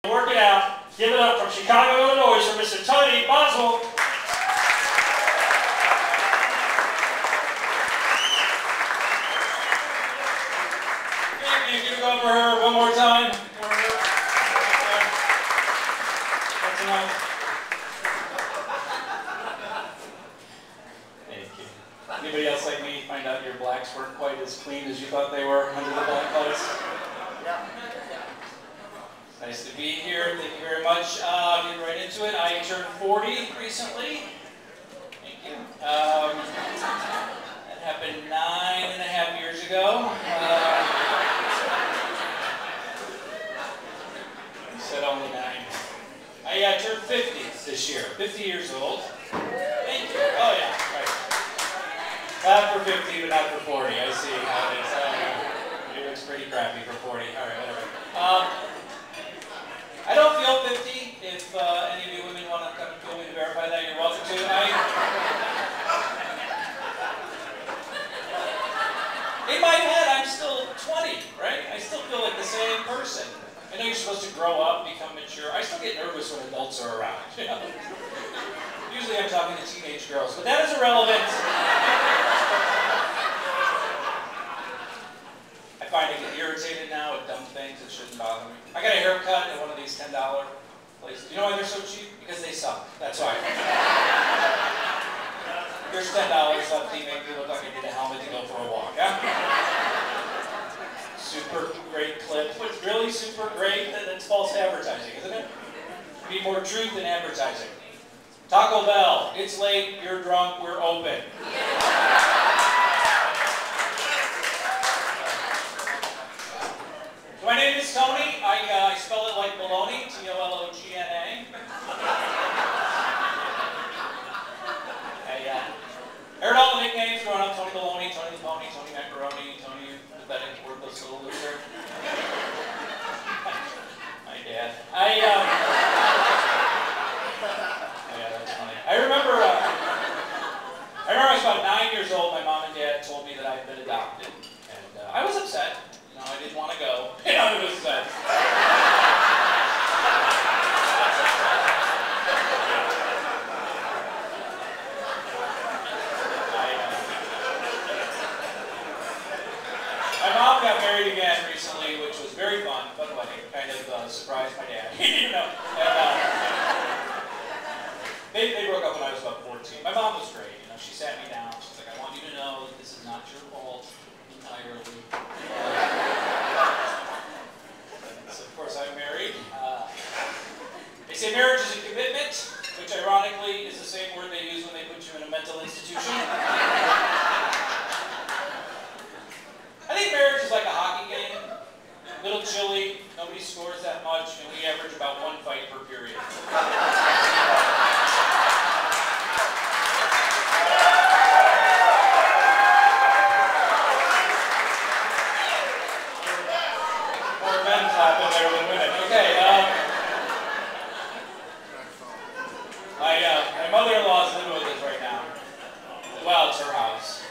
Work it out. Give it up from Chicago, Illinois for Mr. Tony Boswell. Thank you. Can you go for her one more time? That's enough. Thank you. Anybody else like me find out your blacks weren't quite as clean as you thought they were under the black lights? Yeah. Nice to be here. Thank you very much. Getting right into it. I turned 40 recently. Thank you. That happened 9.5 years ago. I said only 9. I turned 50 this year. 50 years old. Thank you. Oh yeah, right. Not for 50, but not for 40. I see how it is. It looks pretty crappy for 40. All right, whatever. I don't feel 50. If any of you women want to come and feel me to verify that, you're welcome to. In my head, I'm still 20, right? I still feel like the same person. I know you're supposed to grow up, become mature. I still get nervous when adults are around. You know? Usually I'm talking to teenage girls, but that is irrelevant. I find I get irritated now at dumb things that shouldn't bother me. I got a haircut at one of these $10 places. You know why they're so cheap? Because they suck. That's why. Here's $10 left to make me look like I need a helmet to go for a walk. Yeah? Super great clip. What's really super great? That's false advertising, isn't it? Be more truth than advertising. Taco Bell. It's late. You're drunk. We're open. My name is Tony. I spell it like baloney, T-O-L-O-G-N-A. I heard all the nicknames growing up: Tony Baloney, Tony the Pony, Tony Macaroni, Tony Pathetic, Worthless Little Loser. My dad. Yeah, that's funny. I remember I was about 9 years old. My mom and dad told me that I had been adopted, and I was upset. No, I didn't want to go. You know, it was my mom got married again recently, which was very fun wedding. Kind of surprised my dad. You know, and, they broke up when I was about 14. My mom was great. You know, she sat me down. She's like, "I want you to know that this is not your fault entirely." So of course I'm married. They say marriage is a commitment, which ironically is the same word they use when they put you in a mental institution. I think marriage is like a hockey game. A little chilly, nobody scores that much, and we average about 1 fight per period. Better than women. Okay, my mother-in-law is living with us right now. Well, it's her house.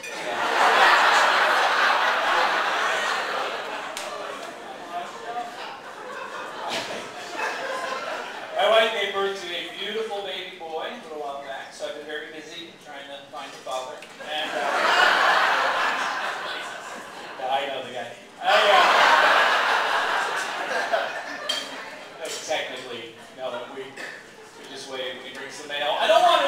My wife gave birth to a beautiful baby boy a little while back, so I've been very busy trying to find the father. And I know the guy. Technically, no, we just wave, he brings the mail. I don't want to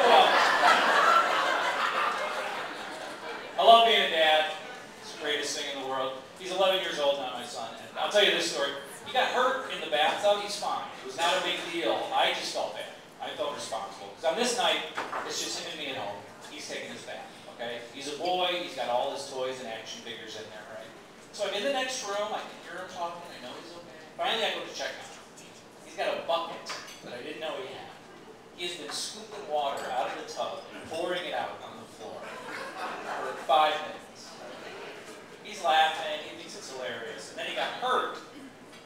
I love being a dad. It's the greatest thing in the world. He's 11 years old now, my son. And I'll tell you this story. He got hurt in the bathtub. He's fine. It was not a big deal. I just felt bad. I felt responsible. Because on this night, it's just him and me at home. He's taking his bath, okay? He's a boy. He's got all his toys and action figures in there, right? So I'm in the next room. I can hear him talking. I know he's okay. Finally, I go to check on him. He's got a bucket that I didn't know he had. He has been scooping water out of the tub and pouring it out on the floor for 5 minutes. He's laughing, he thinks it's hilarious. And then he got hurt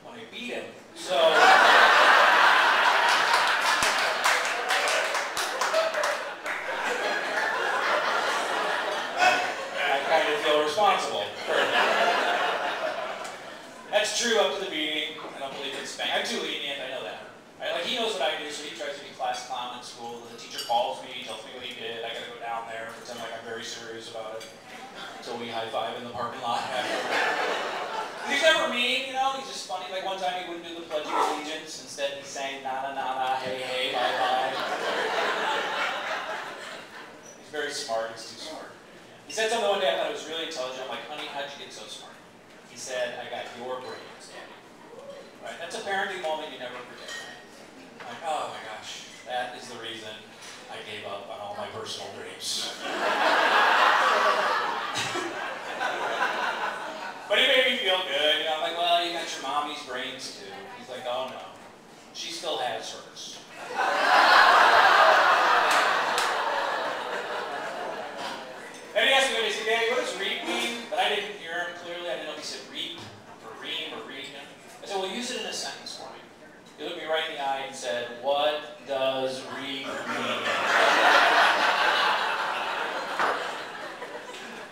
when I beat him. So I kind of feel responsible for it. That's true up to the beating. I don't believe in spanking. I'm So we high-five in the parking lot after. He's never mean, you know, he's just funny. Like one time he wouldn't do the Pledge of Allegiance. Instead he sang na na na na, hey hey, bye bye. He's very smart, he's too smart. He said something one day I thought it was really intelligent. I'm like, honey, how'd you get so smart? He said, I got your brains, Daddy. Right? That's a parenting moment you never forget, right? I'm like, oh my gosh, that is the reason I gave up on all my personal dreams. But he made me feel good. You know, I'm like, well, you got your mommy's brains too. He's like, oh no, she still has hers. Then he asked me, he said, Daddy, what does reap mean? But I didn't hear him clearly. I didn't know if he said reap or ream or read. I said, well, use it in a sentence for me. He looked me right in the eye and said, what does reap mean?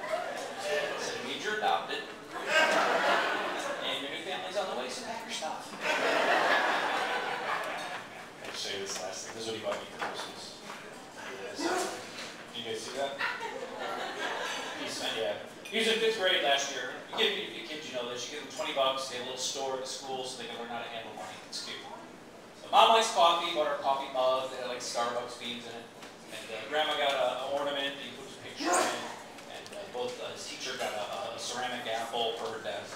I said, it means you're adopted. And your new family's on the way, so pack your stuff. I'll show you this last thing. This is what he bought me for Christmas. Did you guys see that? Yeah. He was in 5th grade last year. You give kids, you know this. You give them $20, they have a little store at the school so they can learn how to handle money. It's cute. So Mom likes coffee, bought her a coffee mug that had like Starbucks beans in it. And Grandma got an ornament that you put his picture in. And his teacher got a ceramic apple for her desk.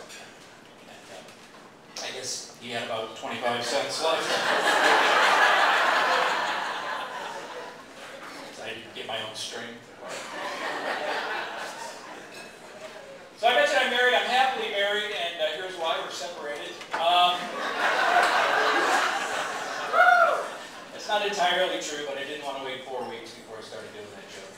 And I guess he had about 25 cents left. So I didn't get my own string. So I mentioned I'm married, I'm happily married, and here's why we're separated. It's not entirely true, but I didn't want to wait 4 weeks before I started doing that joke.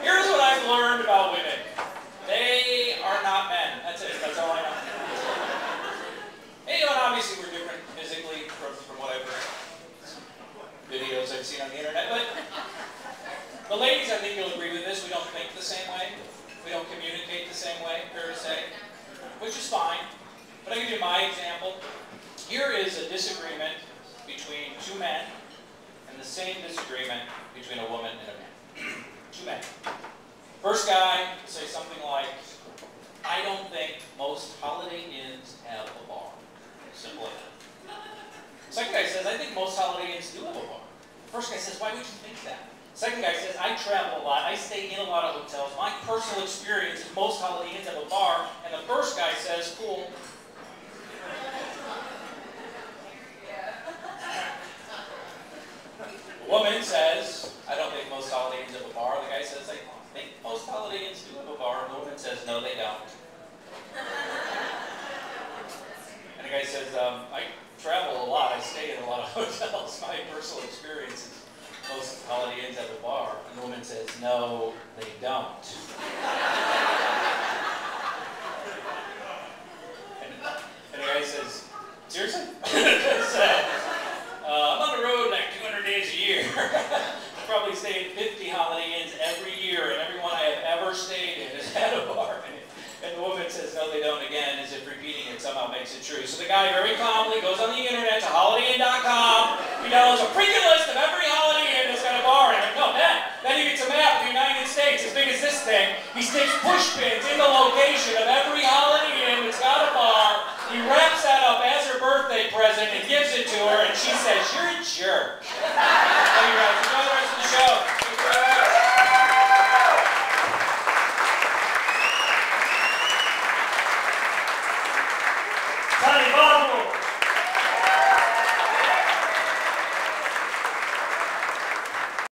Here's what I've learned about women. They are not men. That's it. That's all I know. And, you know, and obviously we're different physically from what I've heard. Videos I've seen on the internet, but ladies, I think you'll agree with this. We don't think the same way. We don't communicate the same way, fair to say, which is fine. But I'll give you my example. Here is a disagreement between two men, and the same disagreement between a woman and a man. Two men. First guy will say something like, I don't think most Holiday Inns have a bar. Simple as that. Second guy says, I think most Holiday Inns do have a bar. First guy says, why would you think that? Second guy says, I travel a lot, I stay in a lot of hotels. My personal experience is most Holiday Inns have a bar. And the first guy says, cool. The woman says, I don't think most Holiday Inns have a bar. The guy says, I think most Holiday Inns do have a bar. And the woman says, no, they don't. And the guy says, I travel a lot, I stay in a lot of hotels. My personal experience is most Holiday Inns have a bar. And the woman says, no, they don't. And the guy says, seriously? I'm on the road like 200 days a year. I probably stay in 50 Holiday Inns every year, and every one I have ever stayed in has had a bar in it. And the woman says, no, they don't again, as if repeating it somehow makes it true. So the guy very calmly goes on the internet to holidayinn.com. He downloads a freaking list of every Holiday Inn that's got a bar in it. No, then he gets a map of the United States as big as this thing. He sticks push pins in the location of every Holiday Inn that's got a bar. He wraps that up as her birthday present and gives it to her, and she says, you're a jerk.